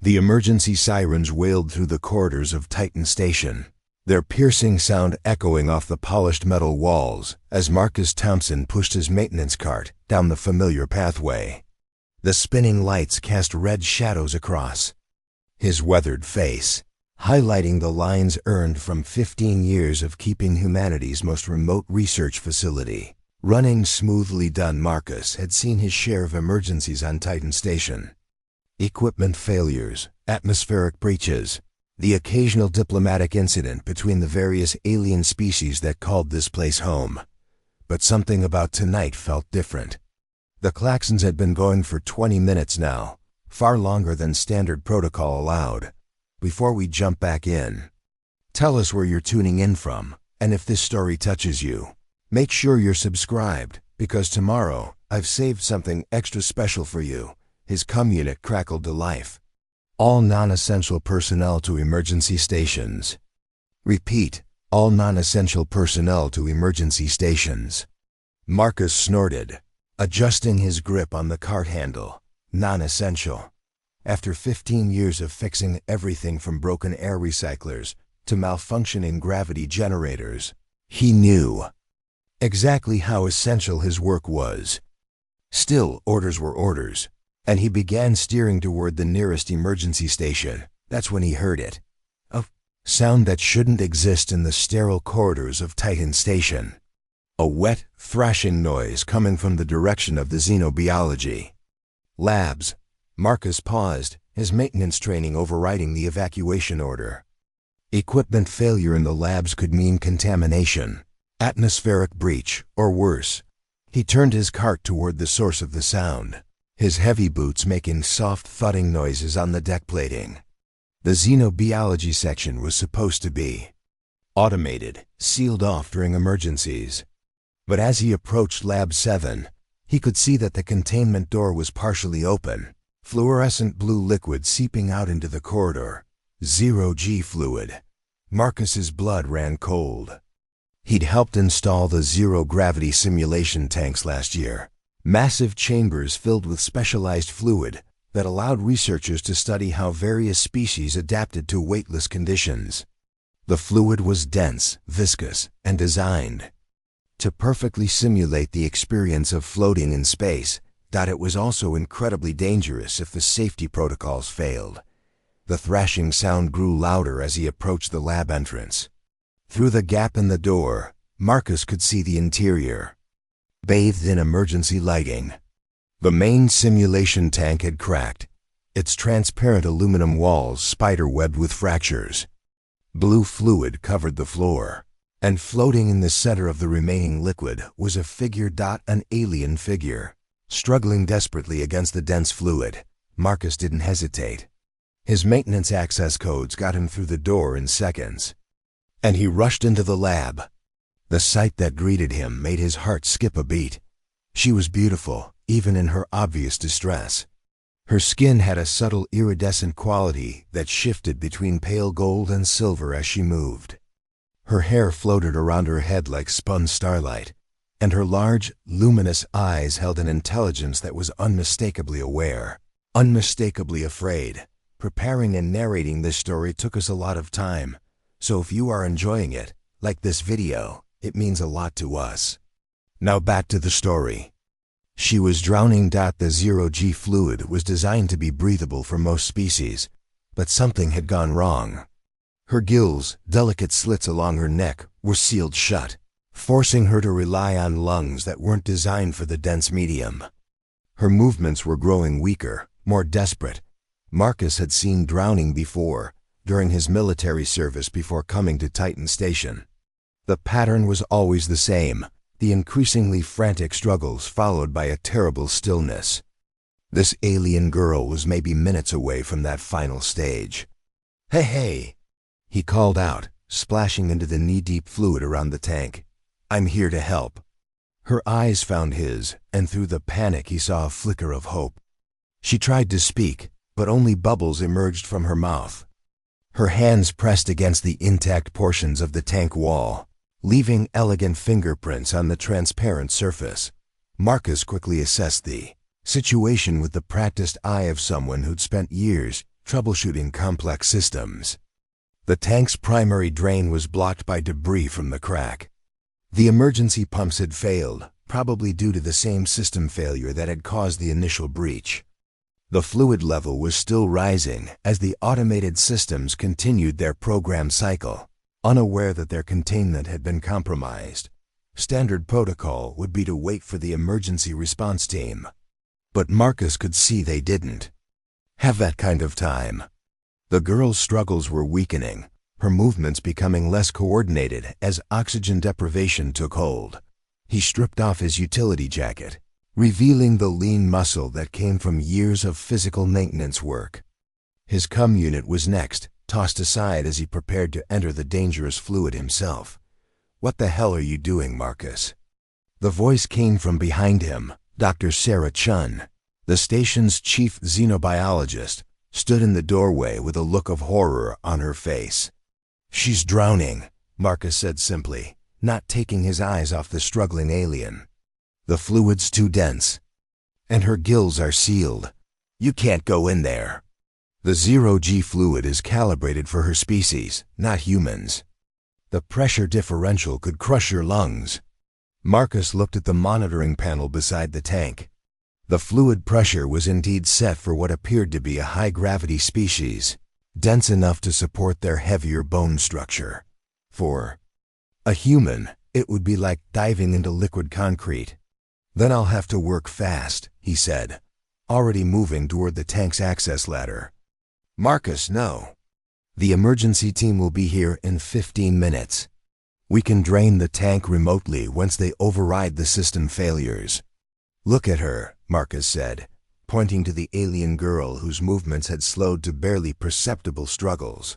The emergency sirens wailed through the corridors of Titan Station, their piercing sound echoing off the polished metal walls as Marcus Thompson pushed his maintenance cart down the familiar pathway. The spinning lights cast red shadows across his weathered face, highlighting the lines earned from 15 years of keeping humanity's most remote research facility running smoothly. Marcus had seen his share of emergencies on Titan Station. Equipment failures, atmospheric breaches, the occasional diplomatic incident between the various alien species that called this place home. But something about tonight felt different. The klaxons had been going for 20 minutes now, far longer than standard protocol allowed. Before we jump back in, tell us where you're tuning in from, and if this story touches you, make sure you're subscribed, because tomorrow I've saved something extra special for you. His comm unit crackled to life. All non-essential personnel to emergency stations. Repeat, all non-essential personnel to emergency stations. Marcus snorted, adjusting his grip on the cart handle. Non-essential. After 15 years of fixing everything from broken air recyclers to malfunctioning gravity generators, he knew exactly how essential his work was. Still, orders were orders, and he began steering toward the nearest emergency station. That's when he heard it. A sound that shouldn't exist in the sterile corridors of Titan Station. A wet, thrashing noise coming from the direction of the xenobiology labs. Marcus paused, his maintenance training overriding the evacuation order. Equipment failure in the labs could mean contamination, atmospheric breach, or worse. He turned his cart toward the source of the sound, his heavy boots making soft thudding noises on the deck plating. The xenobiology section was supposed to be automated, sealed off during emergencies. But as he approached Lab 7, he could see that the containment door was partially open, fluorescent blue liquid seeping out into the corridor. Zero-G fluid. Marcus's blood ran cold. He'd helped install the zero-gravity simulation tanks last year. Massive chambers filled with specialized fluid that allowed researchers to study how various species adapted to weightless conditions. The fluid was dense, viscous, and designed to perfectly simulate the experience of floating in space. It was also incredibly dangerous if the safety protocols failed. The thrashing sound grew louder as he approached the lab entrance. Through the gap in the door, Marcus could see the interior, bathed in emergency lighting. The main simulation tank had cracked, its transparent aluminum walls spider-webbed with fractures. Blue fluid covered the floor, and floating in the center of the remaining liquid was a figure. An alien figure, struggling desperately against the dense fluid. Marcus didn't hesitate. His maintenance access codes got him through the door in seconds, and he rushed into the lab. The sight that greeted him made his heart skip a beat. She was beautiful, even in her obvious distress. Her skin had a subtle iridescent quality that shifted between pale gold and silver as she moved. Her hair floated around her head like spun starlight, and her large, luminous eyes held an intelligence that was unmistakably aware, unmistakably afraid. Preparing and narrating this story took us a lot of time, so if you are enjoying it, like this video, it means a lot to us. Now back to the story. She was drowning. The zero-G fluid was designed to be breathable for most species, but something had gone wrong. Her gills, delicate slits along her neck, were sealed shut, forcing her to rely on lungs that weren't designed for the dense medium. Her movements were growing weaker, more desperate. Marcus had seen drowning before, during his military service before coming to Titan Station. The pattern was always the same, the increasingly frantic struggles followed by a terrible stillness. This alien girl was maybe minutes away from that final stage. Hey, he called out, splashing into the knee-deep fluid around the tank. I'm here to help. Her eyes found his, and through the panic he saw a flicker of hope. She tried to speak, but only bubbles emerged from her mouth. Her hands pressed against the intact portions of the tank wall, leaving elegant fingerprints on the transparent surface. Marcus quickly assessed the situation with the practiced eye of someone who'd spent years troubleshooting complex systems. The tank's primary drain was blocked by debris from the crack. The emergency pumps had failed, probably due to the same system failure that had caused the initial breach. The fluid level was still rising as the automated systems continued their program cycle, unaware that their containment had been compromised. Standard protocol would be to wait for the emergency response team. But Marcus could see they didn't have that kind of time. The girl's struggles were weakening, her movements becoming less coordinated as oxygen deprivation took hold. He stripped off his utility jacket, revealing the lean muscle that came from years of physical maintenance work. His cum unit was next, tossed aside as he prepared to enter the dangerous fluid himself. "What the hell are you doing, Marcus?" The voice came from behind him. Dr. Sarah Chun, the station's chief xenobiologist, stood in the doorway with a look of horror on her face. "She's drowning," Marcus said simply, not taking his eyes off the struggling alien. "The fluid's too dense, and her gills are sealed. You can't go in there." The zero-G fluid is calibrated for her species, not humans. The pressure differential could crush your lungs. Marcus looked at the monitoring panel beside the tank. The fluid pressure was indeed set for what appeared to be a high-gravity species, dense enough to support their heavier bone structure. For a human, it would be like diving into liquid concrete. "Then I'll have to work fast," he said, already moving toward the tank's access ladder. "Marcus, no. The emergency team will be here in 15 minutes. We can drain the tank remotely once they override the system failures." "Look at her," Marcus said, pointing to the alien girl whose movements had slowed to barely perceptible struggles.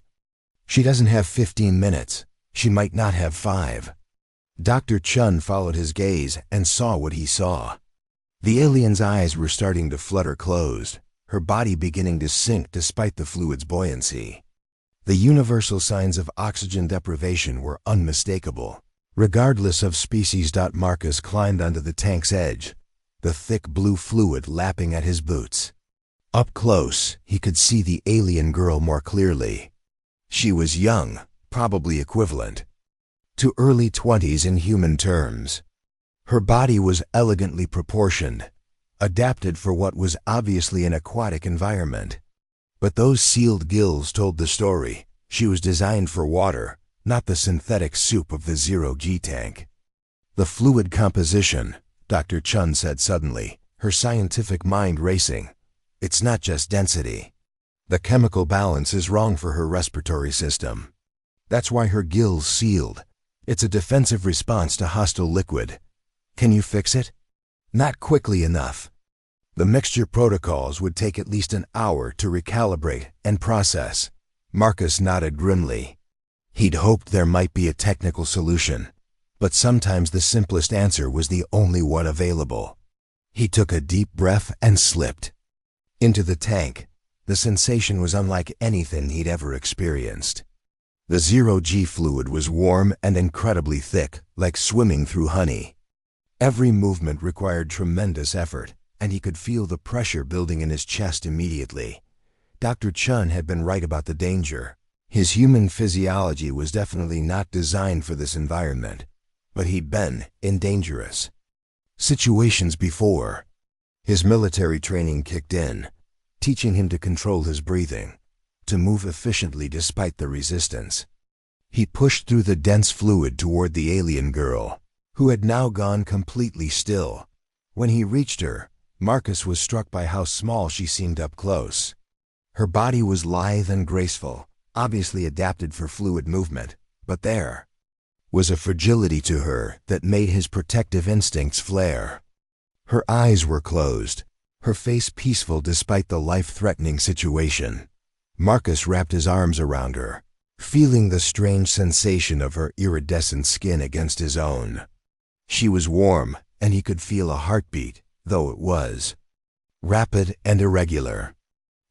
"She doesn't have 15 minutes. She might not have 5. Dr. Chun followed his gaze and saw what he saw. The alien's eyes were starting to flutter closed, her body beginning to sink despite the fluid's buoyancy. The universal signs of oxygen deprivation were unmistakable, regardless of species. Marcus climbed onto the tank's edge, the thick blue fluid lapping at his boots. Up close, he could see the alien girl more clearly. She was young, probably equivalent to early 20s in human terms. Her body was elegantly proportioned, adapted for what was obviously an aquatic environment. But those sealed gills told the story. She was designed for water, not the synthetic soup of the zero-G tank. "The fluid composition," Dr. Chun said suddenly, her scientific mind racing. "It's not just density. The chemical balance is wrong for her respiratory system. That's why her gills sealed. It's a defensive response to hostile liquid. Can you fix it?" "Not quickly enough. The mixture protocols would take at least an hour to recalibrate and process." Marcus nodded grimly. He'd hoped there might be a technical solution, but sometimes the simplest answer was the only one available. He took a deep breath and slipped into the tank. The sensation was unlike anything he'd ever experienced. The zero-G fluid was warm and incredibly thick, like swimming through honey. Every movement required tremendous effort, and he could feel the pressure building in his chest immediately. Dr. Chun had been right about the danger. His human physiology was definitely not designed for this environment, but he'd been in dangerous situations before. His military training kicked in, teaching him to control his breathing, to move efficiently despite the resistance. He pushed through the dense fluid toward the alien girl, who had now gone completely still. When he reached her, Marcus was struck by how small she seemed up close. Her body was lithe and graceful, obviously adapted for fluid movement, but there was a fragility to her that made his protective instincts flare. Her eyes were closed, her face peaceful despite the life-threatening situation. Marcus wrapped his arms around her, feeling the strange sensation of her iridescent skin against his own. She was warm, and he could feel a heartbeat, though it was rapid and irregular.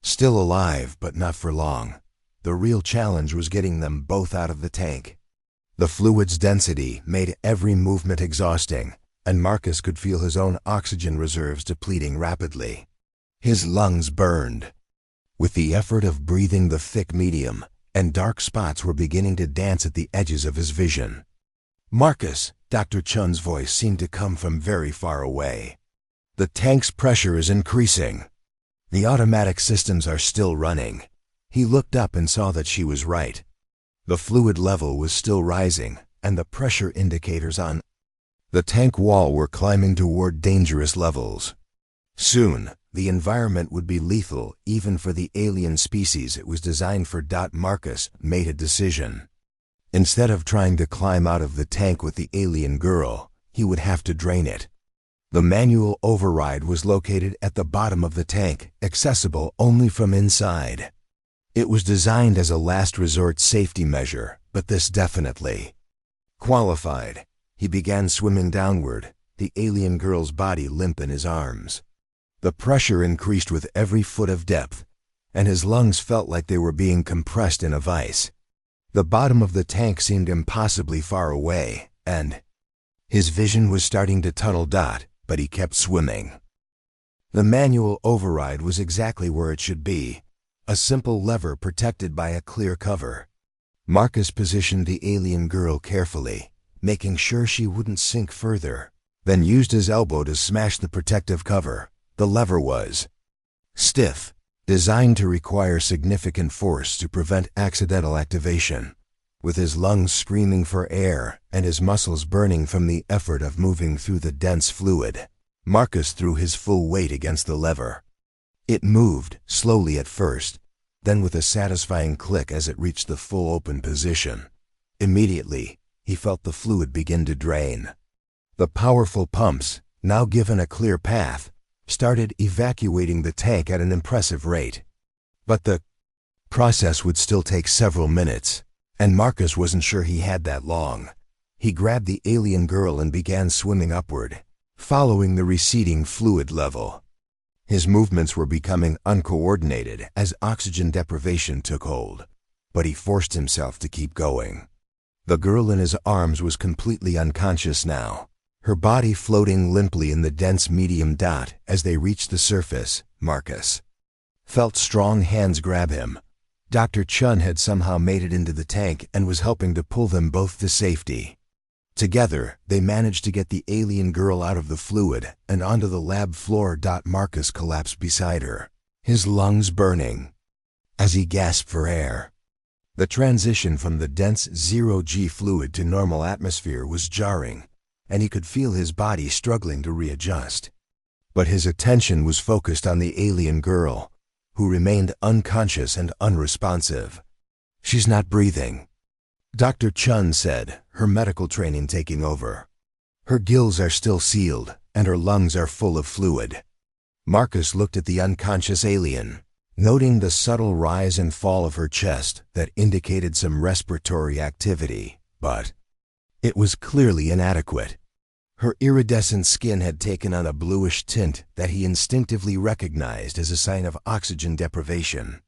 Still alive, but not for long. The real challenge was getting them both out of the tank. The fluid's density made every movement exhausting, and Marcus could feel his own oxygen reserves depleting rapidly. His lungs burned. with the effort of breathing the thick medium, and dark spots were beginning to dance at the edges of his vision. "Marcus," Dr. Chun's voice seemed to come from very far away. "The tank's pressure is increasing. The automatic systems are still running." He looked up and saw that she was right. The fluid level was still rising, and the pressure indicators on the tank wall were climbing toward dangerous levels. Soon, the environment would be lethal even for the alien species it was designed for. Marcus made a decision. Instead of trying to climb out of the tank with the alien girl, he would have to drain it. The manual override was located at the bottom of the tank, accessible only from inside. It was designed as a last resort safety measure, but this definitely qualified. He began swimming downward, the alien girl's body limp in his arms. The pressure increased with every foot of depth, and his lungs felt like they were being compressed in a vice. The bottom of the tank seemed impossibly far away, and his vision was starting to tunnel. But he kept swimming. The manual override was exactly where it should be, a simple lever protected by a clear cover. Marcus positioned the alien girl carefully, making sure she wouldn't sink further, then used his elbow to smash the protective cover. The lever was stiff, designed to require significant force to prevent accidental activation. With his lungs screaming for air and his muscles burning from the effort of moving through the dense fluid, Marcus threw his full weight against the lever. It moved, slowly at first, then with a satisfying click as it reached the full open position. Immediately, he felt the fluid begin to drain. The powerful pumps, now given a clear path, started evacuating the tank at an impressive rate. But the process would still take several minutes, and Marcus wasn't sure he had that long. He grabbed the alien girl and began swimming upward, following the receding fluid level. His movements were becoming uncoordinated as oxygen deprivation took hold, but he forced himself to keep going. The girl in his arms was completely unconscious now, her body floating limply in the dense medium. As they reached the surface, Marcus felt strong hands grab him. Dr. Chun had somehow made it into the tank and was helping to pull them both to safety. Together, they managed to get the alien girl out of the fluid and onto the lab floor. Marcus collapsed beside her, his lungs burning as he gasped for air. The transition from the dense zero-G fluid to normal atmosphere was jarring, and he could feel his body struggling to readjust. But his attention was focused on the alien girl, who remained unconscious and unresponsive. "She's not breathing," Dr. Chun said, her medical training taking over. "Her gills are still sealed, and her lungs are full of fluid." Marcus looked at the unconscious alien, noting the subtle rise and fall of her chest that indicated some respiratory activity, but it was clearly inadequate. Her iridescent skin had taken on a bluish tint that he instinctively recognized as a sign of oxygen deprivation.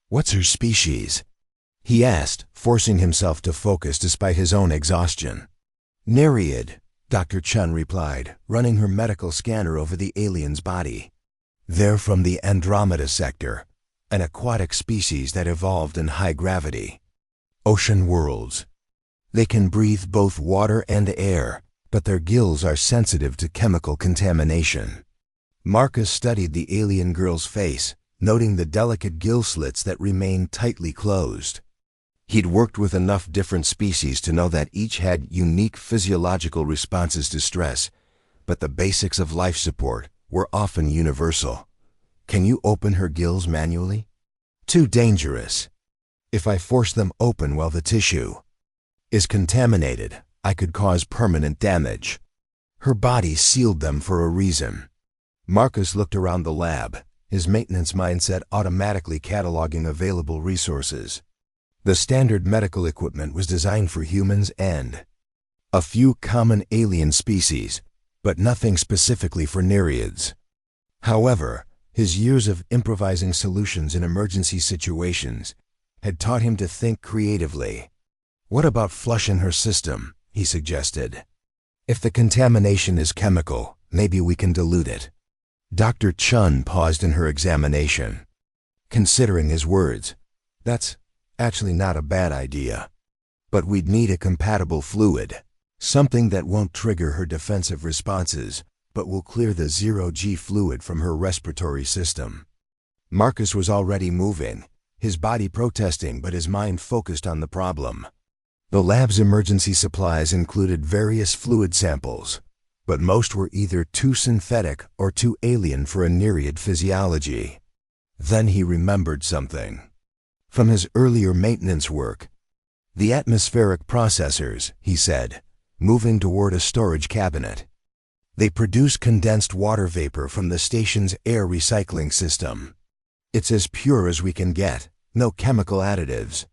"What's her species?" he asked, forcing himself to focus despite his own exhaustion. "Nereid," Dr. Chun replied, running her medical scanner over the alien's body. "They're from the Andromeda sector, an aquatic species that evolved in high gravity. Ocean worlds. They can breathe both water and air, but their gills are sensitive to chemical contamination." Marcus studied the alien girl's face, noting the delicate gill slits that remained tightly closed. He'd worked with enough different species to know that each had unique physiological responses to stress, but the basics of life support were often universal. "Can you open her gills manually?" "Too dangerous. If I force them open while the tissue is contaminated, I could cause permanent damage. Her body sealed them for a reason." Marcus looked around the lab, his maintenance mindset automatically cataloging available resources. The standard medical equipment was designed for humans and a few common alien species, but nothing specifically for nereids. However, his years of improvising solutions in emergency situations had taught him to think creatively. "What about flushing her system?" he suggested. "If the contamination is chemical, maybe we can dilute it." Dr. Chun paused in her examination. Considering his words, that's actually not a bad idea. But we'd need a compatible fluid. Something that won't trigger her defensive responses, but will clear the zero-G fluid from her respiratory system. Marcus was already moving, his body protesting but his mind focused on the problem. The lab's emergency supplies included various fluid samples, but most were either too synthetic or too alien for a Nereid physiology. Then he remembered something. From his earlier maintenance work. The atmospheric processors, he said, moving toward a storage cabinet. They produce condensed water vapor from the station's air recycling system. It's as pure as we can get, no chemical additives.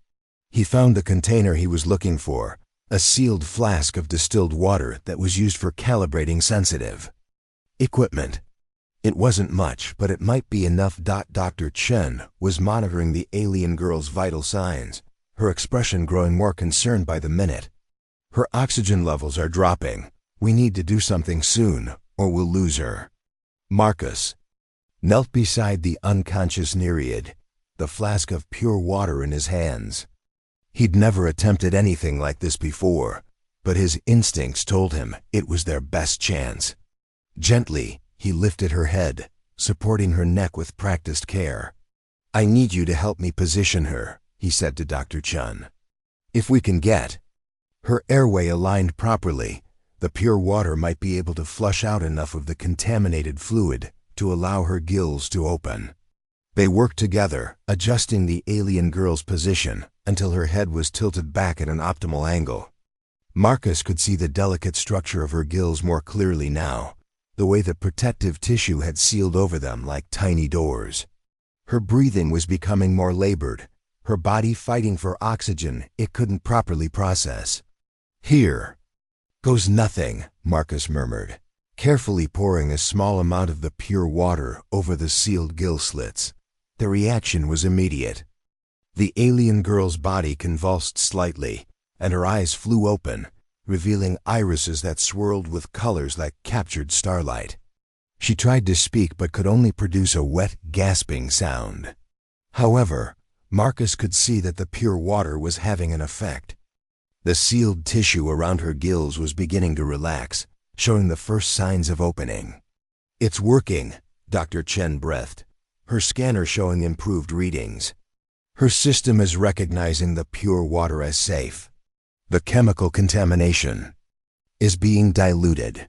He found the container he was looking for, a sealed flask of distilled water that was used for calibrating sensitive equipment. It wasn't much, but it might be enough. Dr. Chen was monitoring the alien girl's vital signs, her expression growing more concerned by the minute. Her oxygen levels are dropping. We need to do something soon, or we'll lose her. Marcus knelt beside the unconscious Nereid, the flask of pure water in his hands. He'd never attempted anything like this before, but his instincts told him it was their best chance. Gently, he lifted her head, supporting her neck with practiced care. "I need you to help me position her," he said to Dr. Chen. "If we can get her airway aligned properly, the pure water might be able to flush out enough of the contaminated fluid to allow her gills to open." They worked together, adjusting the alien girl's position until her head was tilted back at an optimal angle. Marcus could see the delicate structure of her gills more clearly now, the way the protective tissue had sealed over them like tiny doors. Her breathing was becoming more labored, her body fighting for oxygen it couldn't properly process. "Here goes nothing," Marcus murmured, carefully pouring a small amount of the pure water over the sealed gill slits. The reaction was immediate. The alien girl's body convulsed slightly, and her eyes flew open, revealing irises that swirled with colors like captured starlight. She tried to speak but could only produce a wet, gasping sound. However, Marcus could see that the pure water was having an effect. The sealed tissue around her gills was beginning to relax, showing the first signs of opening. "It's working," Dr. Chen breathed, her scanner showing improved readings. Her system is recognizing the pure water as safe. The chemical contamination is being diluted.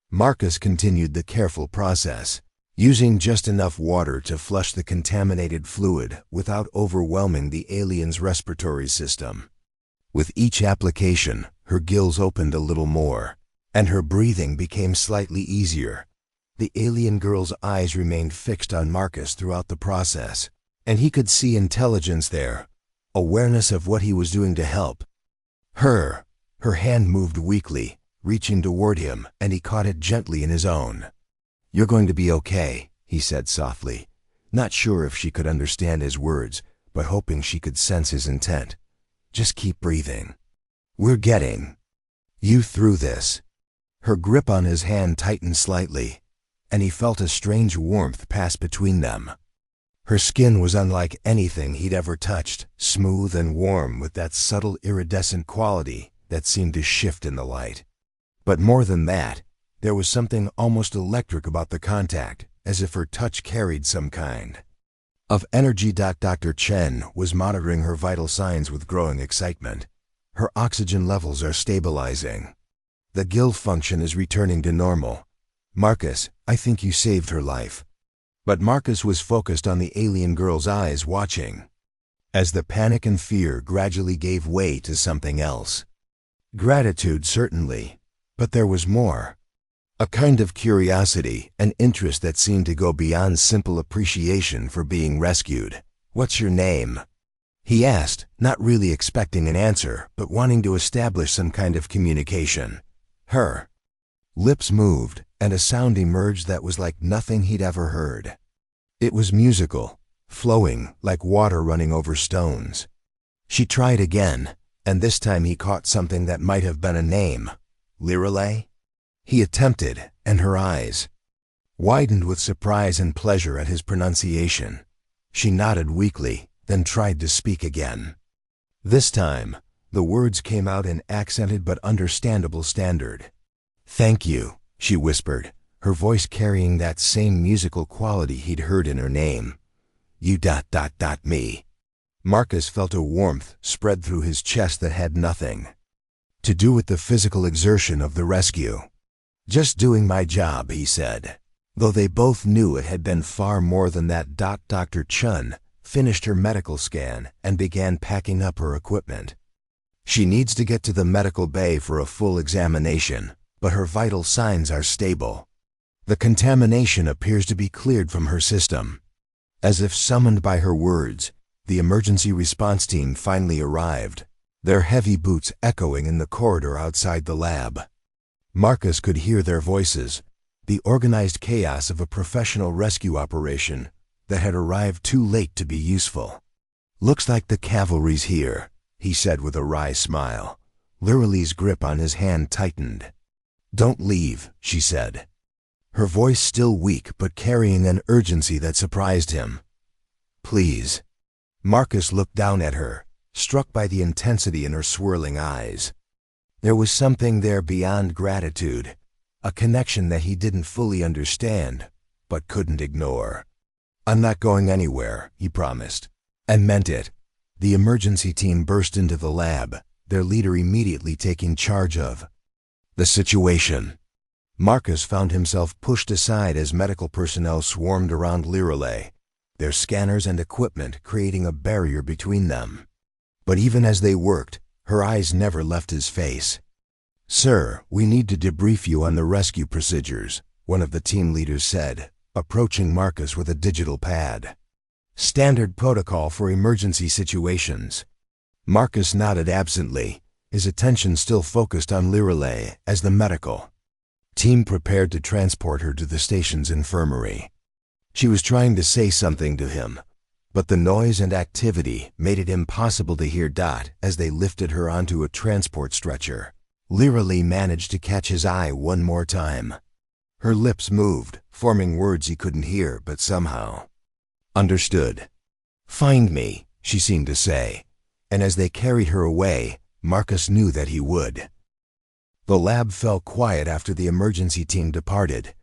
Marcus continued the careful process, using just enough water to flush the contaminated fluid without overwhelming the alien's respiratory system. With each application, her gills opened a little more, and her breathing became slightly easier. The alien girl's eyes remained fixed on Marcus throughout the process, and he could see intelligence there, awareness of what he was doing to help. Her hand moved weakly, reaching toward him, and he caught it gently in his own. "You're going to be okay," he said softly, not sure if she could understand his words, but hoping she could sense his intent. "Just keep breathing. We're getting you through this." Her grip on his hand tightened slightly, and he felt a strange warmth pass between them. Her skin was unlike anything he'd ever touched, smooth and warm with that subtle iridescent quality that seemed to shift in the light. But more than that, there was something almost electric about the contact, as if her touch carried some kind of energy. Dr. Chen was monitoring her vital signs with growing excitement. Her oxygen levels are stabilizing. The gill function is returning to normal. "Marcus, I think you saved her life." But Marcus was focused on the alien girl's eyes, watching as the panic and fear gradually gave way to something else. Gratitude, certainly, but there was more. A kind of curiosity, an interest that seemed to go beyond simple appreciation for being rescued. "What's your name?" he asked, not really expecting an answer, but wanting to establish some kind of communication. Her lips moved, and a sound emerged that was like nothing he'd ever heard. It was musical, flowing like water running over stones. She tried again, and this time he caught something that might have been a name. "Lirelei?" He attempted, and her eyes widened with surprise and pleasure at his pronunciation. She nodded weakly, then tried to speak again. This time, the words came out in accented but understandable standard. "Thank you," she whispered, her voice carrying that same musical quality he'd heard in her name. "You ... me." Marcus felt a warmth spread through his chest that had nothing to do with the physical exertion of the rescue. "Just doing my job," he said. Though they both knew it had been far more than that. Dr. Chun finished her medical scan and began packing up her equipment. She needs to get to the medical bay for a full examination, but her vital signs are stable. The contamination appears to be cleared from her system. As if summoned by her words, the emergency response team finally arrived, their heavy boots echoing in the corridor outside the lab. Marcus could hear their voices, the organized chaos of a professional rescue operation that had arrived too late to be useful. "Looks like the cavalry's here," he said with a wry smile. Liralei's grip on his hand tightened. "Don't leave," she said, her voice still weak but carrying an urgency that surprised him. "Please." Marcus looked down at her, struck by the intensity in her swirling eyes. There was something there beyond gratitude, a connection that he didn't fully understand, but couldn't ignore. "I'm not going anywhere," he promised, and meant it. The emergency team burst into the lab, their leader immediately taking charge of the situation. Marcus found himself pushed aside as medical personnel swarmed around Liralei, their scanners and equipment creating a barrier between them. But even as they worked, her eyes never left his face. "Sir, we need to debrief you on the rescue procedures," one of the team leaders said, approaching Marcus with a digital pad. "Standard protocol for emergency situations." Marcus nodded absently, his attention still focused on Liralei as the medical team prepared to transport her to the station's infirmary. She was trying to say something to him, but the noise and activity made it impossible to hear. As they lifted her onto a transport stretcher, Liralei managed to catch his eye one more time. Her lips moved, forming words he couldn't hear but somehow understood. "Find me," she seemed to say, and as they carried her away, Marcus knew that he would. The lab fell quiet after the emergency team departed,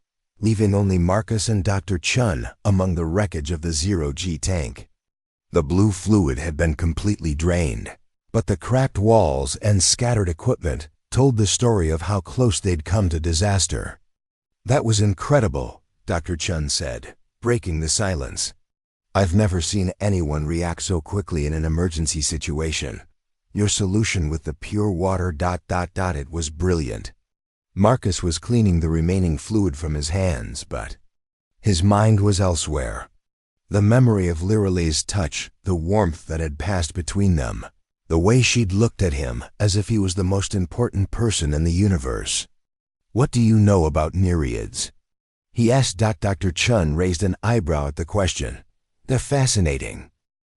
leaving only Marcus and Dr. Chun among the wreckage of the zero-G tank. The blue fluid had been completely drained, but the cracked walls and scattered equipment told the story of how close they'd come to disaster. "That was incredible," Dr. Chun said, breaking the silence. "I've never seen anyone react so quickly in an emergency situation. Your solution with the pure water ... It was brilliant." Marcus was cleaning the remaining fluid from his hands, but his mind was elsewhere. The memory of Liralei's touch, the warmth that had passed between them, the way she'd looked at him as if he was the most important person in the universe. "What do you know about Nereids?" he asked. Dr. Chun raised an eyebrow at the question. "They're fascinating.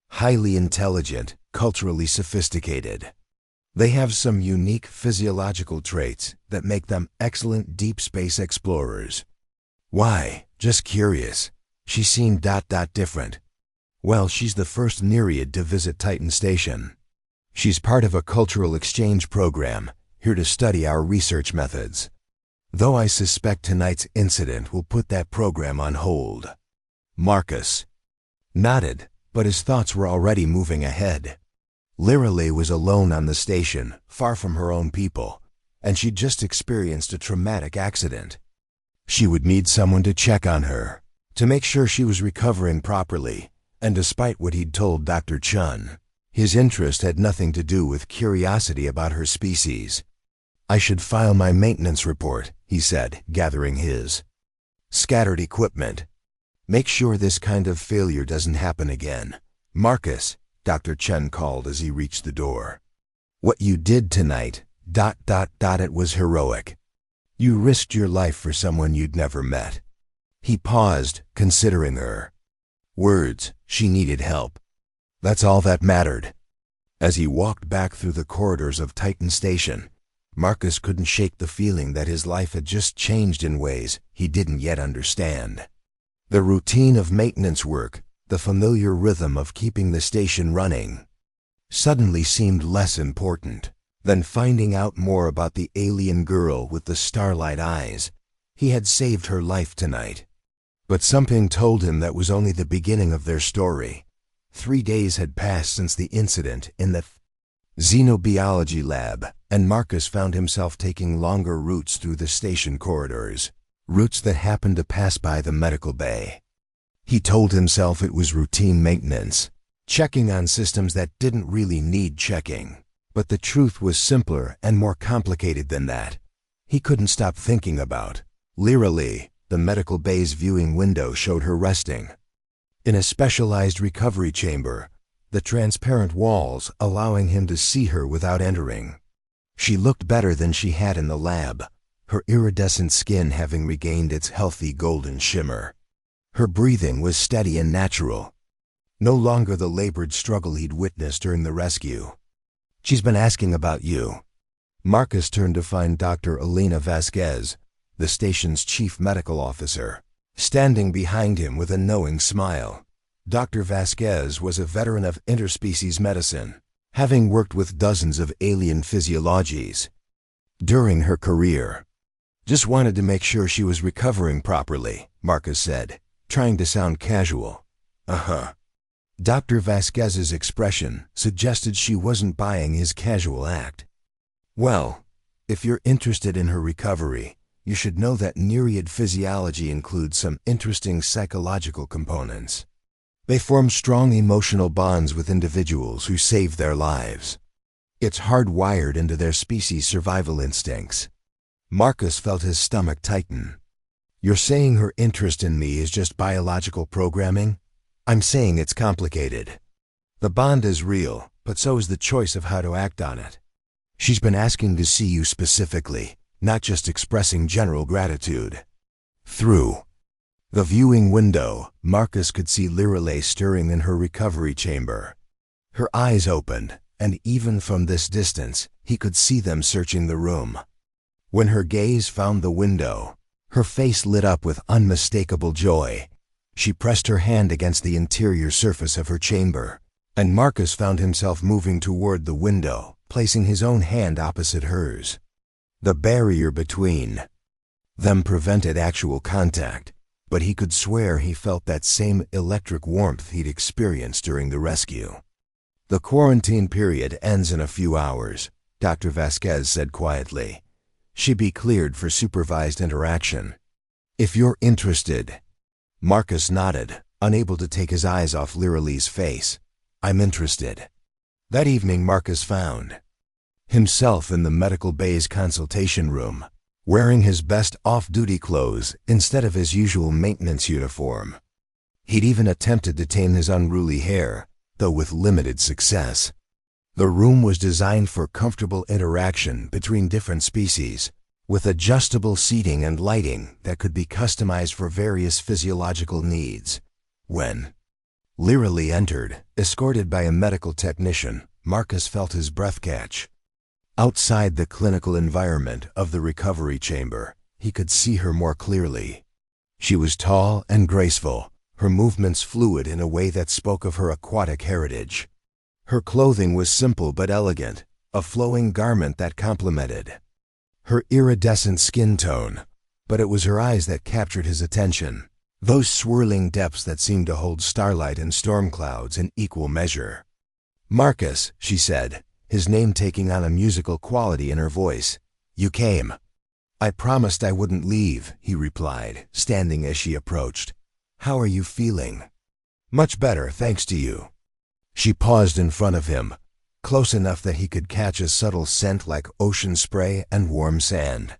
Highly intelligent, culturally sophisticated. They have some unique physiological traits that make them excellent deep space explorers." "Why?" "Just curious." She seemed ... different. "Well, she's the first Nereid to visit Titan Station. She's part of a cultural exchange program, here to study our research methods. Though I suspect tonight's incident will put that program on hold." Marcus nodded, but his thoughts were already moving ahead. Liralei was alone on the station, far from her own people, and she'd just experienced a traumatic accident. She would need someone to check on her, to make sure she was recovering properly, and despite what he'd told Dr. Chun, his interest had nothing to do with curiosity about her species. "I should file my maintenance report," he said, gathering his scattered equipment. "Make sure this kind of failure doesn't happen again." "Marcus," Dr. Chun called as he reached the door. "What you did tonight, ... It was heroic. You risked your life for someone you'd never met." He paused, considering her words. She needed help. That's all that mattered. As he walked back through the corridors of Titan Station, Marcus couldn't shake the feeling that his life had just changed in ways he didn't yet understand. The routine of maintenance work, The familiar rhythm of keeping the station running suddenly seemed less important than finding out more about the alien girl with the starlight eyes. He had saved her life tonight. But something told him that was only the beginning of their story. 3 days had passed since the incident in the xenobiology lab, and Marcus found himself taking longer routes through the station corridors, routes that happened to pass by the medical bay. He told himself it was routine maintenance, checking on systems that didn't really need checking. But the truth was simpler and more complicated than that. He couldn't stop thinking about Lyra Lee. The medical bay's viewing window showed her resting in a specialized recovery chamber, the transparent walls allowing him to see her without entering. She looked better than she had in the lab, her iridescent skin having regained its healthy golden shimmer. Her breathing was steady and natural, no longer the labored struggle he'd witnessed during the rescue. "She's been asking about you." Marcus turned to find Dr. Elena Vasquez, the station's chief medical officer, standing behind him with a knowing smile. Dr. Vasquez was a veteran of interspecies medicine, having worked with dozens of alien physiologies during her career. "Just wanted to make sure she was recovering properly," Marcus said, trying to sound casual. "Uh-huh." Dr. Vasquez's expression suggested she wasn't buying his casual act. "Well, if you're interested in her recovery, you should know that Nereid physiology includes some interesting psychological components. They form strong emotional bonds with individuals who save their lives. It's hardwired into their species' survival instincts." Marcus felt his stomach tighten. "You're saying her interest in me is just biological programming?" "I'm saying it's complicated. The bond is real, but so is the choice of how to act on it. She's been asking to see you specifically, not just expressing general gratitude." Through the viewing window, Marcus could see Lirelay stirring in her recovery chamber. Her eyes opened, and even from this distance, he could see them searching the room. When her gaze found the window, her face lit up with unmistakable joy. She pressed her hand against the interior surface of her chamber, and Marcus found himself moving toward the window, placing his own hand opposite hers. The barrier between them prevented actual contact, but he could swear he felt that same electric warmth he'd experienced during the rescue. "The quarantine period ends in a few hours," Dr. Vasquez said quietly. "She'd be cleared for supervised interaction. If you're interested." Marcus nodded, unable to take his eyes off Liralee's face. "I'm interested." That evening Marcus found himself in the medical bay's consultation room, wearing his best off-duty clothes instead of his usual maintenance uniform. He'd even attempted to tame his unruly hair, though with limited success. The room was designed for comfortable interaction between different species, with adjustable seating and lighting that could be customized for various physiological needs. When Liralee entered, escorted by a medical technician, Marcus felt his breath catch. Outside the clinical environment of the recovery chamber, he could see her more clearly. She was tall and graceful, her movements fluid in a way that spoke of her aquatic heritage. Her clothing was simple but elegant, a flowing garment that complemented her iridescent skin tone, but it was her eyes that captured his attention, those swirling depths that seemed to hold starlight and storm clouds in equal measure. "Marcus," she said, his name taking on a musical quality in her voice. "You came." "I promised I wouldn't leave," he replied, standing as she approached. "How are you feeling?" "Much better, thanks to you." She paused in front of him, close enough that he could catch a subtle scent like ocean spray and warm sand.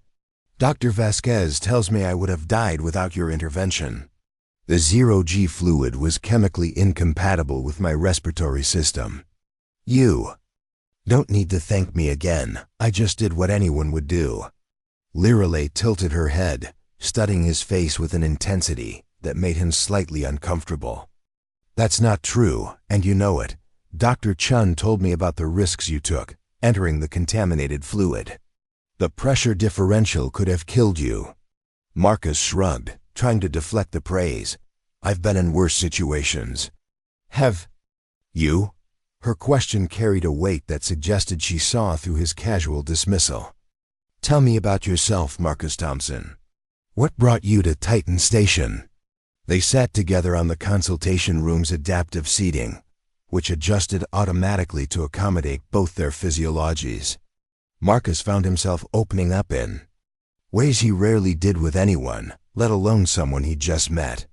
"Dr. Vasquez tells me I would have died without your intervention. The zero-G fluid was chemically incompatible with my respiratory system. You don't need to thank me again. I just did what anyone would do." Lirelay tilted her head, studying his face with an intensity that made him slightly uncomfortable. "That's not true, and you know it. Dr. Chun told me about the risks you took, entering the contaminated fluid. The pressure differential could have killed you." Marcus shrugged, trying to deflect the praise. "I've been in worse situations. Have you? Her question carried a weight that suggested she saw through his casual dismissal. Tell me about yourself, Marcus Thompson. What brought you to Titan Station? They sat together on the consultation room's adaptive seating, which adjusted automatically to accommodate both their physiologies. Marcus found himself opening up in ways he rarely did with anyone, let alone someone he'd just met.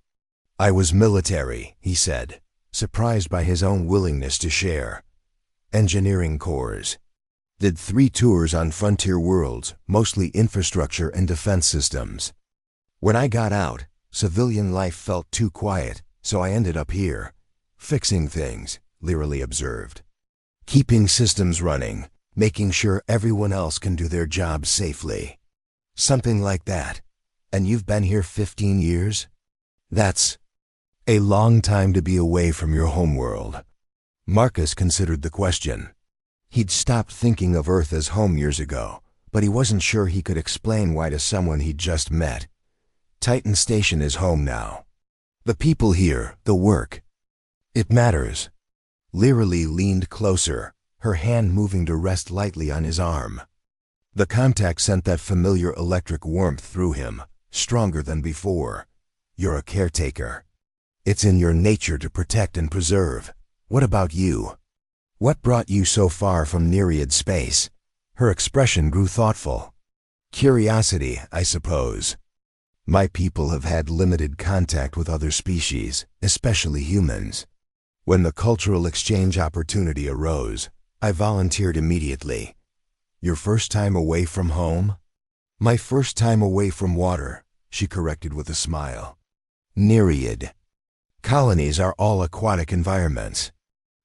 I was military, he said, surprised by his own willingness to share. Engineering corps. Did 3 tours on frontier worlds, mostly infrastructure and defense systems. When I got out, civilian life felt too quiet, so I ended up here. Fixing things, Learily observed. Keeping systems running, making sure everyone else can do their jobs safely. Something like that. And you've been here 15 years? That's a long time to be away from your homeworld. Marcus considered the question. He'd stopped thinking of Earth as home years ago, but he wasn't sure he could explain why to someone he'd just met. Titan Station is home now. The people here, the work. It matters. Learily leaned closer, her hand moving to rest lightly on his arm. The contact sent that familiar electric warmth through him, stronger than before. You're a caretaker. It's in your nature to protect and preserve. What about you? What brought you so far from Nereid space? Her expression grew thoughtful. Curiosity, I suppose. My people have had limited contact with other species, especially humans. When the cultural exchange opportunity arose, I volunteered immediately. Your first time away from home? My first time away from water, she corrected with a smile. Nereid. Colonies are all aquatic environments.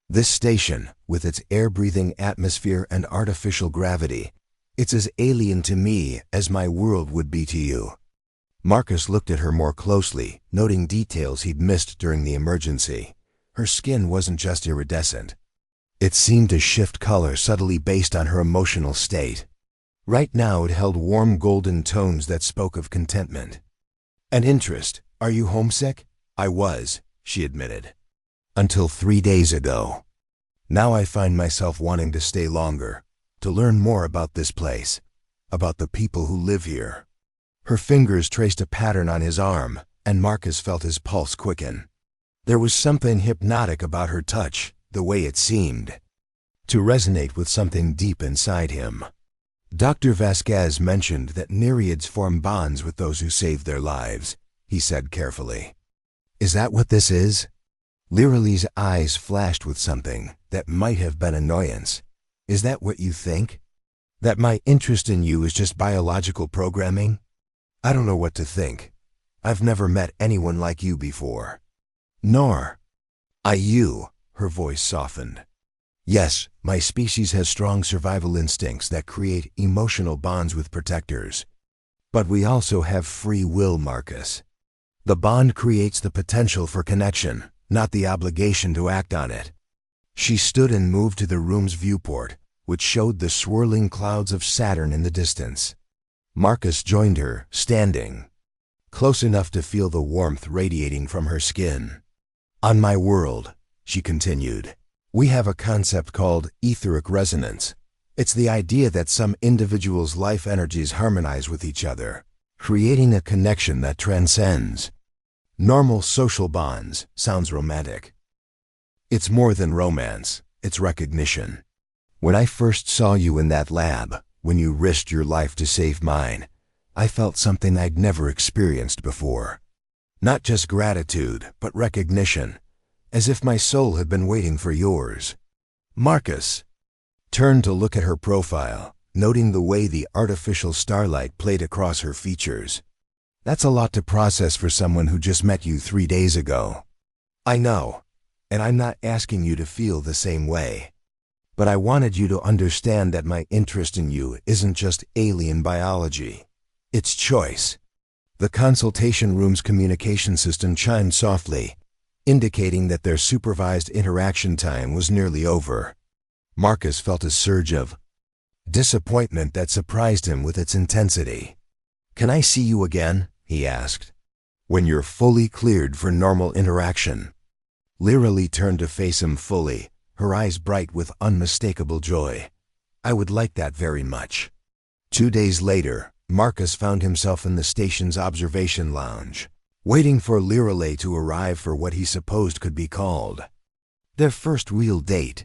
This station, with its air-breathing atmosphere and artificial gravity, it's as alien to me as my world would be to you. Marcus looked at her more closely, noting details he'd missed during the emergency. Her skin wasn't just iridescent. It seemed to shift color subtly based on her emotional state. Right now it held warm golden tones that spoke of contentment. An interest. Are you homesick? I was, she admitted. Until 3 days ago. Now I find myself wanting to stay longer, to learn more about this place, about the people who live here. Her fingers traced a pattern on his arm, and Marcus felt his pulse quicken. There was something hypnotic about her touch, the way it seemed to resonate with something deep inside him. Dr. Vasquez mentioned that Nereids form bonds with those who save their lives, he said carefully. Is that what this is? Learily's eyes flashed with something that might have been annoyance. Is that what you think? That my interest in you is just biological programming? I don't know what to think. I've never met anyone like you before. Nor. You, her voice softened. Yes, my species has strong survival instincts that create emotional bonds with protectors. But we also have free will, Marcus. The bond creates the potential for connection, not the obligation to act on it. She stood and moved to the room's viewport, which showed the swirling clouds of Saturn in the distance. Marcus joined her, standing, close enough to feel the warmth radiating from her skin. On my world, she continued, we have a concept called etheric resonance. It's the idea that some individuals' life energies harmonize with each other, creating a connection that transcends normal social bonds. Sounds romantic. It's more than romance, it's recognition. When I first saw you in that lab, when you risked your life to save mine, I felt something I'd never experienced before. Not just gratitude, but recognition, as if my soul had been waiting for yours. Marcus turned to look at her profile, noting the way the artificial starlight played across her features. That's a lot to process for someone who just met you 3 days ago. I know, and I'm not asking you to feel the same way. But I wanted you to understand that my interest in you isn't just alien biology. It's choice. The consultation room's communication system chimed softly, indicating that their supervised interaction time was nearly over. Marcus felt a surge of disappointment that surprised him with its intensity. Can I see you again? He asked. When you're fully cleared for normal interaction. Lyra turned to face him fully, her eyes bright with unmistakable joy. I would like that very much. 2 days later, Marcus found himself in the station's observation lounge, waiting for Lyra to arrive for what he supposed could be called their first real date.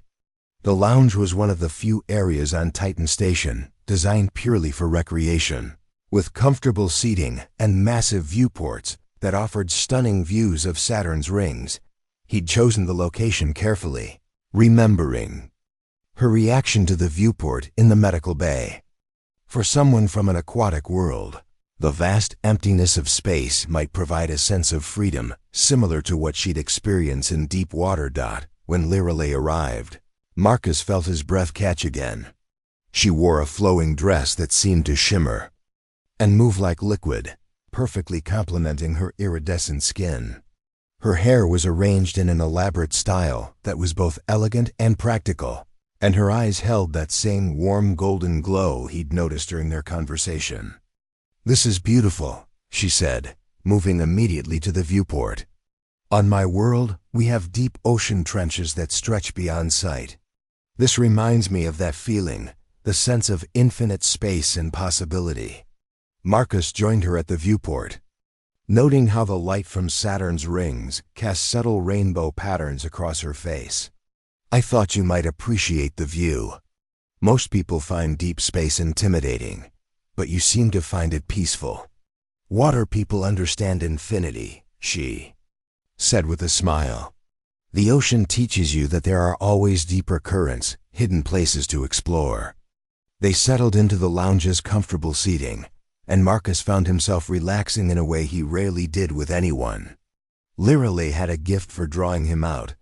The lounge was one of the few areas on Titan Station designed purely for recreation, with comfortable seating and massive viewports that offered stunning views of Saturn's rings. He'd chosen the location carefully, remembering her reaction to the viewport in the medical bay. For someone from an aquatic world, the vast emptiness of space might provide a sense of freedom similar to what she'd experienced in deep water. When Lyra arrived, Marcus felt his breath catch again. She wore a flowing dress that seemed to shimmer and move like liquid, perfectly complementing her iridescent skin. Her hair was arranged in an elaborate style that was both elegant and practical, and her eyes held that same warm golden glow he'd noticed during their conversation. "This is beautiful," she said, moving immediately to the viewport. "On my world, we have deep ocean trenches that stretch beyond sight. This reminds me of that feeling, the sense of infinite space and possibility." Marcus joined her at the viewport, noting how the light from Saturn's rings cast subtle rainbow patterns across her face. "I thought you might appreciate the view. Most people find deep space intimidating, but you seem to find it peaceful. Water people understand infinity," she said with a smile. "The ocean teaches you that there are always deeper currents, hidden places to explore." They settled into the lounge's comfortable seating, and Marcus found himself relaxing in a way he rarely did with anyone. Lyra had a gift for drawing him out,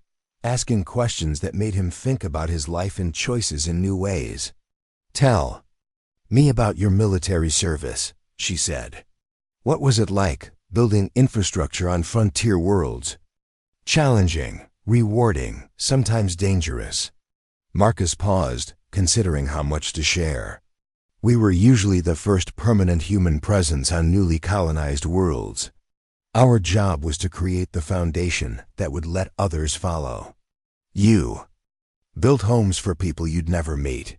asking questions that made him think about his life and choices in new ways. "Tell me about your military service," she said. "What was it like, building infrastructure on frontier worlds? Challenging, rewarding, sometimes dangerous." Marcus paused, considering how much to share. "We were usually the first permanent human presence on newly colonized worlds. Our job was to create the foundation that would let others follow. You built homes for people you'd never meet.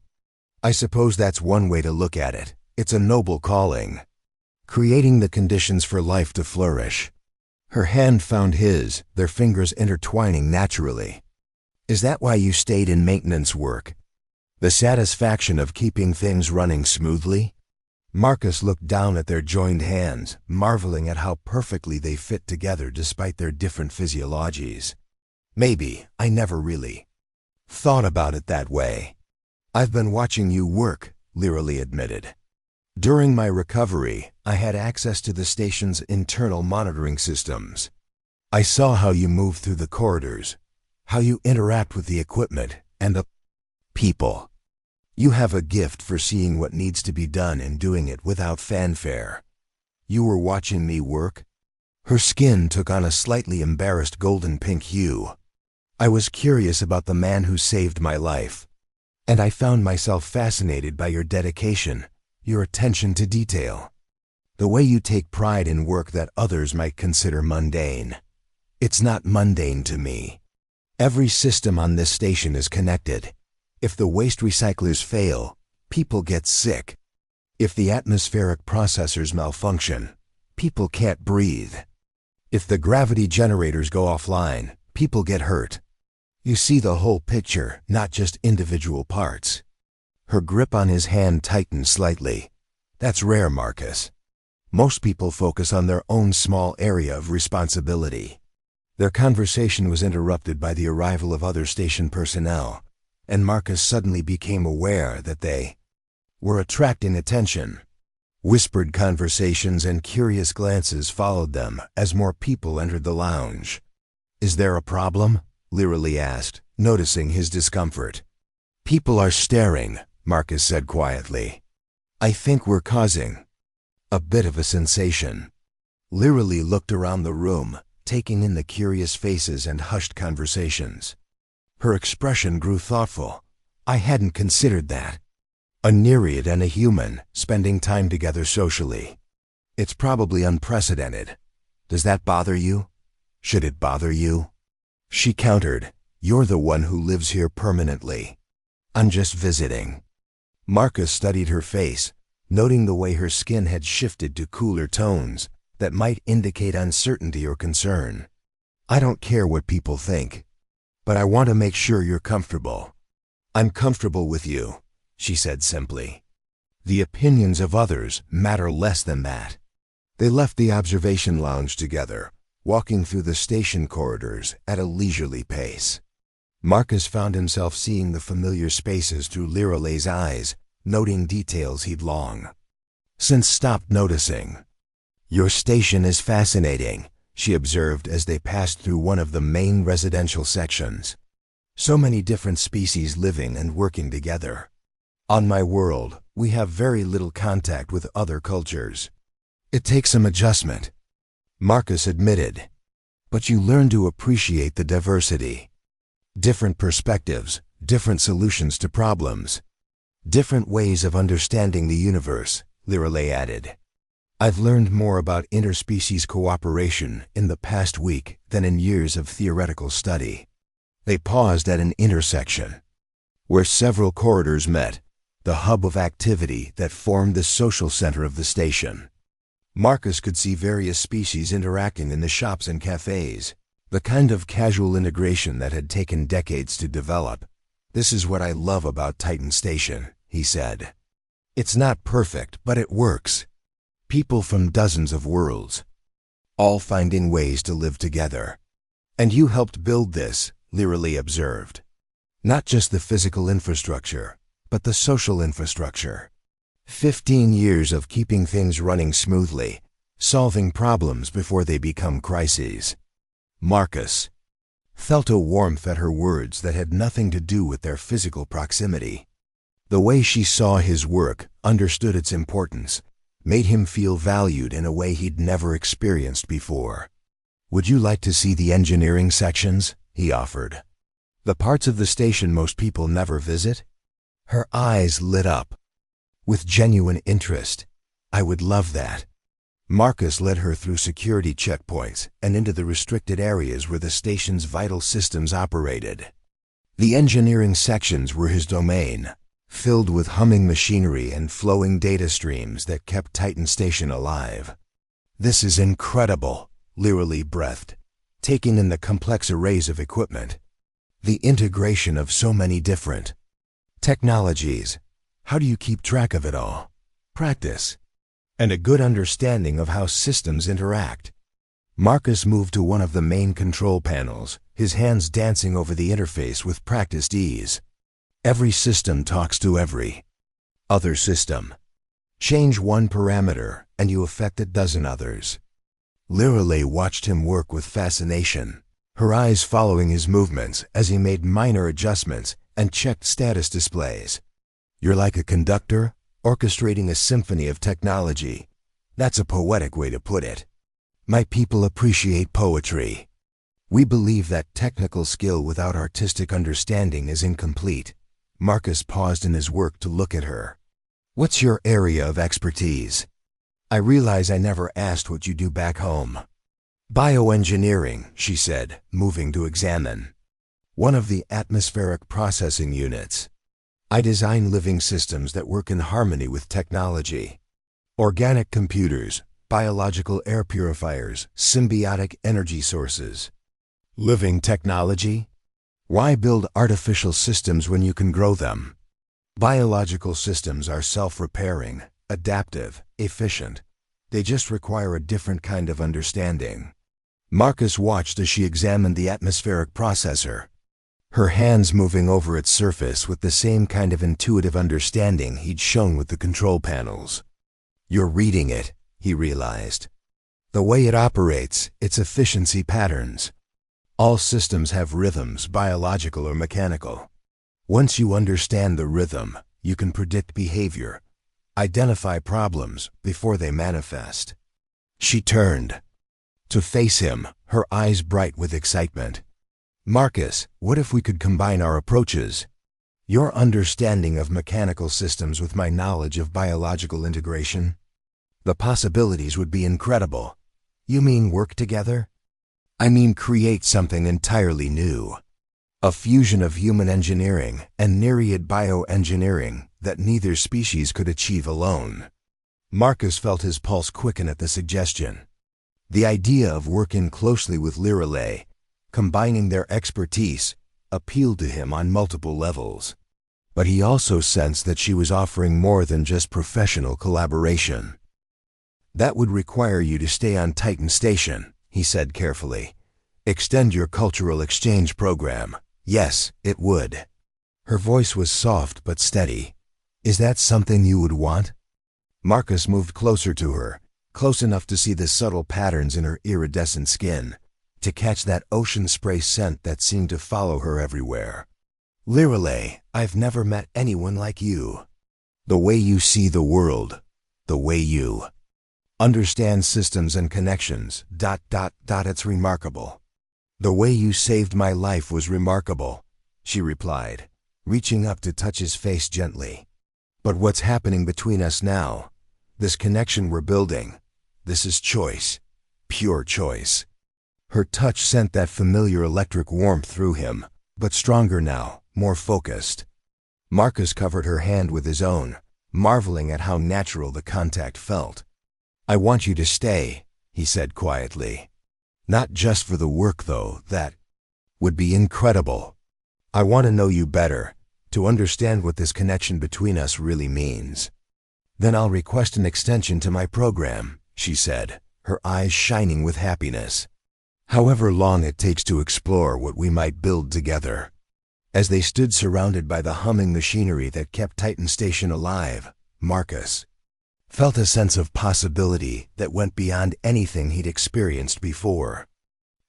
I suppose that's one way to look at it. It's a noble calling, creating the conditions for life to flourish." Her hand found his, their fingers intertwining naturally. "Is that why you stayed in maintenance work? The satisfaction of keeping things running smoothly?" Marcus looked down at their joined hands, marveling at how perfectly they fit together despite their different physiologies. "Maybe I never really thought about it that way." "I've been watching you work," Lyra admitted. "During my recovery, I had access to the station's internal monitoring systems. I saw how you move through the corridors, how you interact with the equipment and the people. You have a gift for seeing what needs to be done and doing it without fanfare. You were watching me work?" Her skin took on a slightly embarrassed golden pink hue. "I was curious about the man who saved my life, and I found myself fascinated by your dedication, your attention to detail. The way you take pride in work that others might consider mundane. It's not mundane to me. Every system on this station is connected. If the waste recyclers fail, people get sick. If the atmospheric processors malfunction, people can't breathe. If the gravity generators go offline, people get hurt. You see the whole picture, not just individual parts." Her grip on his hand tightened slightly. "That's rare, Marcus. Most people focus on their own small area of responsibility." Their conversation was interrupted by the arrival of other station personnel, and Marcus suddenly became aware that they were attracting attention. Whispered conversations and curious glances followed them as more people entered the lounge. "Is there a problem?" Lyra asked, noticing his discomfort. "People are staring," Marcus said quietly. "I think we're causing a bit of a sensation." Lyra looked around the room, taking in the curious faces and hushed conversations. Her expression grew thoughtful. "I hadn't considered that. A Nereid and a human spending time together socially. It's probably unprecedented. Does that bother you? Should it bother you?" She countered, "You're the one who lives here permanently. I'm just visiting." Marcus studied her face, noting the way her skin had shifted to cooler tones that might indicate uncertainty or concern. "I don't care what people think, but I want to make sure you're comfortable." "I'm comfortable with you," she said simply. The opinions of others matter less than that. They left the observation lounge together, walking through the station corridors at a leisurely pace. Marcus found himself seeing the familiar spaces through Liralay's eyes, noting details he'd long since stopped noticing. "Your station is fascinating," she observed as they passed through one of the main residential sections. "So many different species living and working together. On my world, we have very little contact with other cultures. It takes some adjustment," Marcus admitted. "But you learn to appreciate the diversity. Different perspectives, different solutions to problems, different ways of understanding the universe," Liralay added. "I've learned more about interspecies cooperation in the past week than in years of theoretical study." They paused at an intersection where several corridors met, the hub of activity that formed the social center of the station. Marcus could see various species interacting in the shops and cafes, the kind of casual integration that had taken decades to develop. "This is what I love about Titan Station," he said. "It's not perfect, but it works. People from dozens of worlds, all finding ways to live together. And you helped build this," Liralay observed. "Not just the physical infrastructure, but the social infrastructure. 15 years of keeping things running smoothly, solving problems before they become crises." Marcus felt a warmth at her words that had nothing to do with their physical proximity. The way she saw his work, understood its importance, made him feel valued in a way he'd never experienced before. "Would you like to see the engineering sections?" he offered. "The parts of the station most people never visit?" Her eyes lit up with genuine interest. "I would love that." Marcus led her through security checkpoints and into the restricted areas where the station's vital systems operated. The engineering sections were his domain, filled with humming machinery and flowing data streams that kept Titan Station alive. "This is incredible," Liralay breathed, taking in the complex arrays of equipment. "The integration of so many different technologies. How do you keep track of it all?" "Practice and a good understanding of how systems interact." Marcus moved to one of the main control panels, his hands dancing over the interface with practiced ease. "Every system talks to every other system. Change one parameter, and you affect a dozen others." Liralay watched him work with fascination, her eyes following his movements as he made minor adjustments and checked status displays. "You're like a conductor, orchestrating a symphony of technology." That's a poetic way to put it. "My people appreciate poetry. We believe that technical skill without artistic understanding is incomplete." Marcus paused in his work to look at her. "What's your area of expertise? I realize I never asked what you do back home." "Bioengineering," she said, moving to examine one of the atmospheric processing units. "I design living systems that work in harmony with technology. Organic computers, biological air purifiers, symbiotic energy sources." "Living technology? Why build artificial systems when you can grow them?" "Biological systems are self-repairing, adaptive, efficient. They just require a different kind of understanding." Marcus watched as she examined the atmospheric processor, her hands moving over its surface with the same kind of intuitive understanding he'd shown with the control panels. "You're reading it," he realized. "The way it operates, its efficiency patterns. All systems have rhythms, biological or mechanical. Once you understand the rhythm, you can predict behavior, identify problems before they manifest." She turned to face him, her eyes bright with excitement. "Marcus, what if we could combine our approaches? Your understanding of mechanical systems with my knowledge of biological integration? The possibilities would be incredible." "You mean work together?" I mean create something entirely new. A fusion of human engineering and myriad bioengineering that neither species could achieve alone. Marcus felt his pulse quicken at the suggestion. The idea of working closely with Lirelei, combining their expertise, appealed to him on multiple levels. But he also sensed that she was offering more than just professional collaboration. That would require you to stay on Titan Station, he said carefully. Extend your cultural exchange program. Yes, it would. Her voice was soft but steady. Is that something you would want? Marcus moved closer to her, close enough to see the subtle patterns in her iridescent skin, to catch that ocean spray scent that seemed to follow her everywhere. Lirelei, I've never met anyone like you. The way you see the world, the way you understand systems and connections, it's remarkable. The way you saved my life was remarkable, she replied, reaching up to touch his face gently. But what's happening between us now, this connection we're building, this is choice, pure choice. Her touch sent that familiar electric warmth through him, but stronger now, more focused. Marcus covered her hand with his own, marveling at how natural the contact felt. I want you to stay, he said quietly. Not just for the work, though, that would be incredible. I want to know you better, to understand what this connection between us really means. Then I'll request an extension to my program, she said, her eyes shining with happiness. However long it takes to explore what we might build together. As they stood surrounded by the humming machinery that kept Titan Station alive, Marcus felt a sense of possibility that went beyond anything he'd experienced before.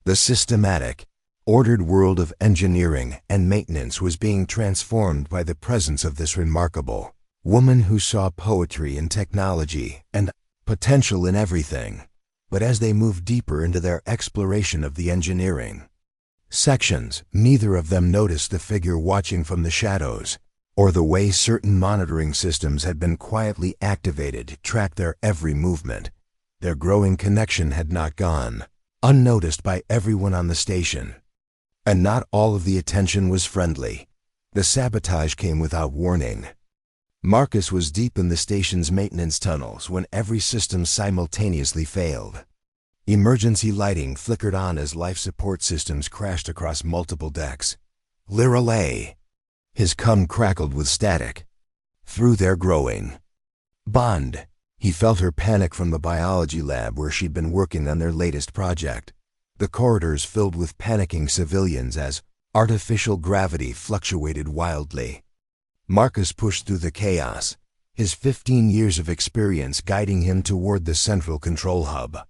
The systematic, ordered world of engineering and maintenance was being transformed by the presence of this remarkable woman who saw poetry in technology and potential in everything. But as they moved deeper into their exploration of the engineering sections, neither of them noticed the figure watching from the shadows, or the way certain monitoring systems had been quietly activated to track their every movement. Their growing connection had not gone unnoticed by everyone on the station. And not all of the attention was friendly. The sabotage came without warning. Marcus was deep in the station's maintenance tunnels when every system simultaneously failed. Emergency lighting flickered on as life support systems crashed across multiple decks. Lirelei! His cum crackled with static. Through their growing bond, he felt her panic from the biology lab where she'd been working on their latest project. The corridors filled with panicking civilians as artificial gravity fluctuated wildly. Marcus pushed through the chaos, his 15 years of experience guiding him toward the central control hub.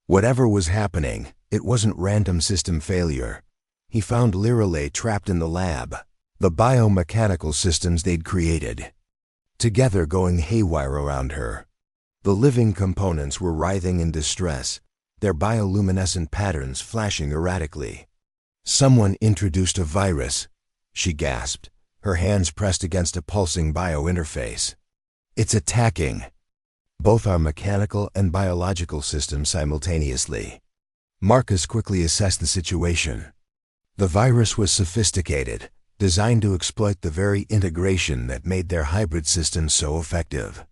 Whatever was happening, it wasn't random system failure. He found Lirelei trapped in the lab, the biomechanical systems they'd created, together going haywire around her. The living components were writhing in distress, their bioluminescent patterns flashing erratically. Someone introduced a virus, she gasped, her hands pressed against a pulsing biointerface. It's attacking both our mechanical and biological systems simultaneously. Marcus quickly assessed the situation. The virus was sophisticated, designed to exploit the very integration that made their hybrid system so effective.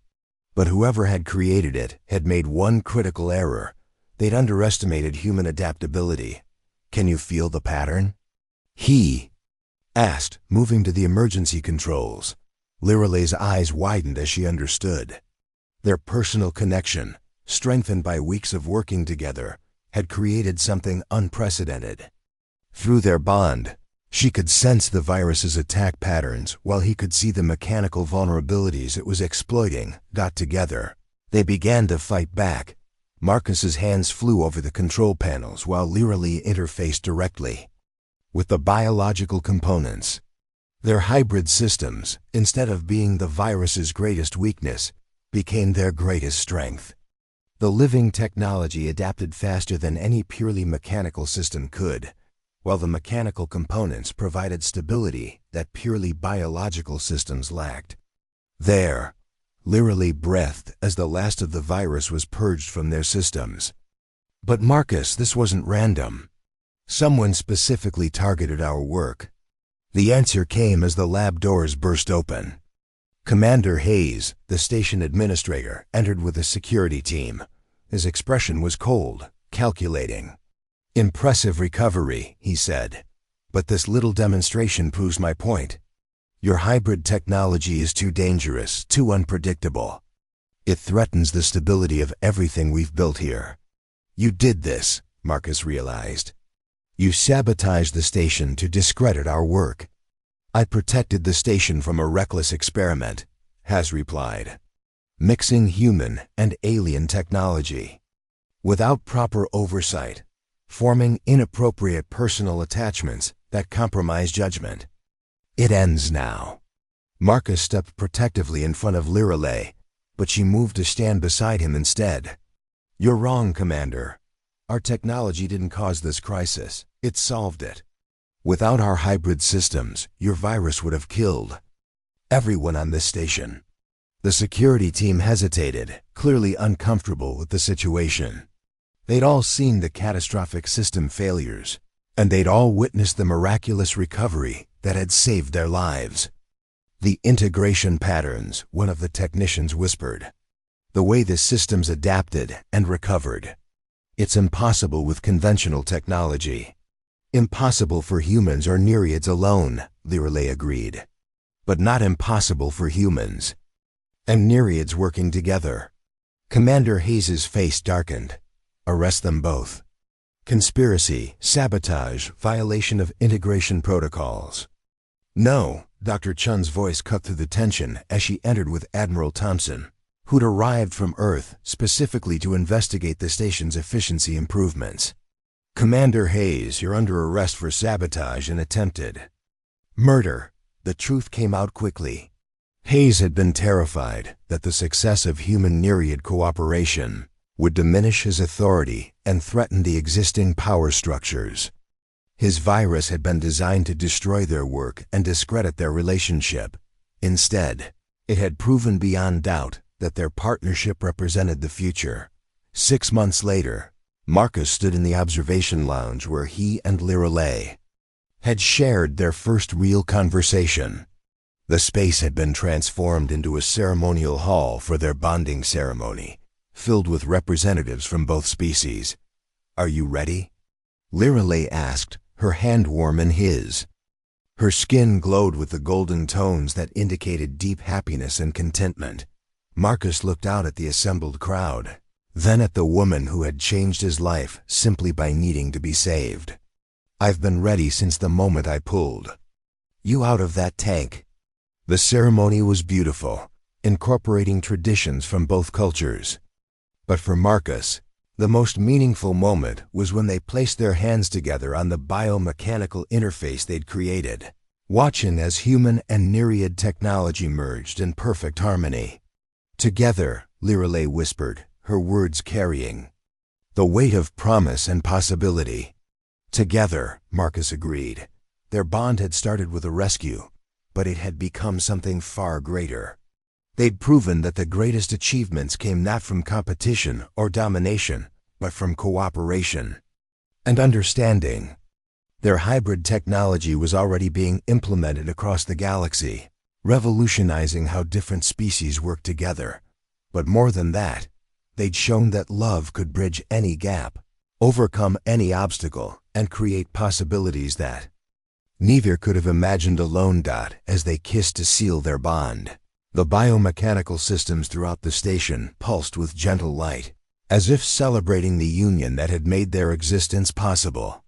But whoever had created it had made one critical error. They'd underestimated human adaptability. Can you feel the pattern? He asked, moving to the emergency controls. Lirelei's eyes widened as she understood. Their personal connection, strengthened by weeks of working together, had created something unprecedented. Through their bond, she could sense the virus's attack patterns while he could see the mechanical vulnerabilities it was exploiting. Together, they began to fight back. Marcus's hands flew over the control panels while Lirelei interfaced directly with the biological components. Their hybrid systems, instead of being the virus's greatest weakness, became their greatest strength. The living technology adapted faster than any purely mechanical system could, while the mechanical components provided stability that purely biological systems lacked. There, Lirelei breathed as the last of the virus was purged from their systems. But Marcus, this wasn't random. Someone specifically targeted our work. The answer came as the lab doors burst open. Commander Hayes, the station administrator, entered with a security team. His expression was cold, calculating. "Impressive recovery," he said. "But this little demonstration proves my point. Your hybrid technology is too dangerous, too unpredictable. It threatens the stability of everything we've built here." "You did this," Marcus realized. "You sabotaged the station to discredit our work." "I protected the station from a reckless experiment," Hayes replied. "Mixing human and alien technology. Without proper oversight, forming inappropriate personal attachments that compromise judgment. It ends now." Marcus stepped protectively in front of Lirelei, but she moved to stand beside him instead. "You're wrong, Commander. Our technology didn't cause this crisis. It solved it. Without our hybrid systems, your virus would have killed everyone on this station." The security team hesitated, clearly uncomfortable with the situation. They'd all seen the catastrophic system failures, and they'd all witnessed the miraculous recovery that had saved their lives. "The integration patterns," one of the technicians whispered. "The way the systems adapted and recovered. It's impossible with conventional technology." "Impossible for humans or Nereids alone," Lirelei agreed. "But not impossible for humans and Nereids working together." Commander Hayes' face darkened. "Arrest them both. Conspiracy, sabotage, violation of integration protocols." "No," Dr. Chun's voice cut through the tension as she entered with Admiral Thompson, who'd arrived from Earth specifically to investigate the station's efficiency improvements. "Commander Hayes, you're under arrest for sabotage and attempted murder." The truth came out quickly. Hayes had been terrified that the success of human-Nereid cooperation would diminish his authority and threaten the existing power structures. His virus had been designed to destroy their work and discredit their relationship. Instead, it had proven beyond doubt that their partnership represented the future. 6 months later, Marcus stood in the observation lounge where he and Lirelei had shared their first real conversation. The space had been transformed into a ceremonial hall for their bonding ceremony, filled with representatives from both species. "Are you ready?" Lirelei asked, her hand warm in his. Her skin glowed with the golden tones that indicated deep happiness and contentment. Marcus looked out at the assembled crowd, then at the woman who had changed his life simply by needing to be saved. "I've been ready since the moment I pulled you out of that tank." The ceremony was beautiful, incorporating traditions from both cultures. But for Marcus, the most meaningful moment was when they placed their hands together on the biomechanical interface they'd created, watching as human and Nereid technology merged in perfect harmony. "Together," Lirelei whispered, her words carrying the weight of promise and possibility. "Together," Marcus agreed. Their bond had started with a rescue, but it had become something far greater. They'd proven that the greatest achievements came not from competition or domination, but from cooperation and understanding. Their hybrid technology was already being implemented across the galaxy, revolutionizing how different species work together. But more than that, they'd shown that love could bridge any gap, overcome any obstacle, and create possibilities that neither could have imagined alone. As they kissed to seal their bond, the biomechanical systems throughout the station pulsed with gentle light, as if celebrating the union that had made their existence possible.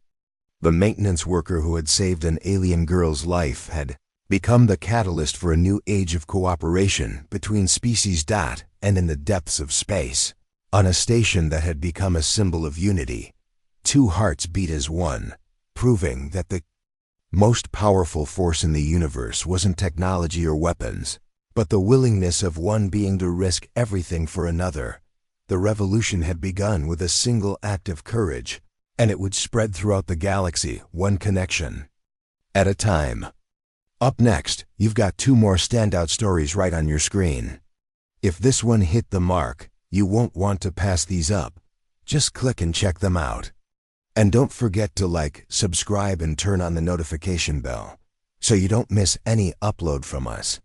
The maintenance worker who had saved an alien girl's life had become the catalyst for a new age of cooperation between species. And in the depths of space, on a station that had become a symbol of unity, 2 hearts beat as one, proving that the most powerful force in the universe wasn't technology or weapons, but the willingness of one being to risk everything for another. The revolution had begun with a single act of courage, and it would spread throughout the galaxy, one connection at a time. Up next, you've got 2 more standout stories right on your screen. If this one hit the mark, you won't want to pass these up. Just click and check them out. And don't forget to like, subscribe, and turn on the notification bell so you don't miss any upload from us.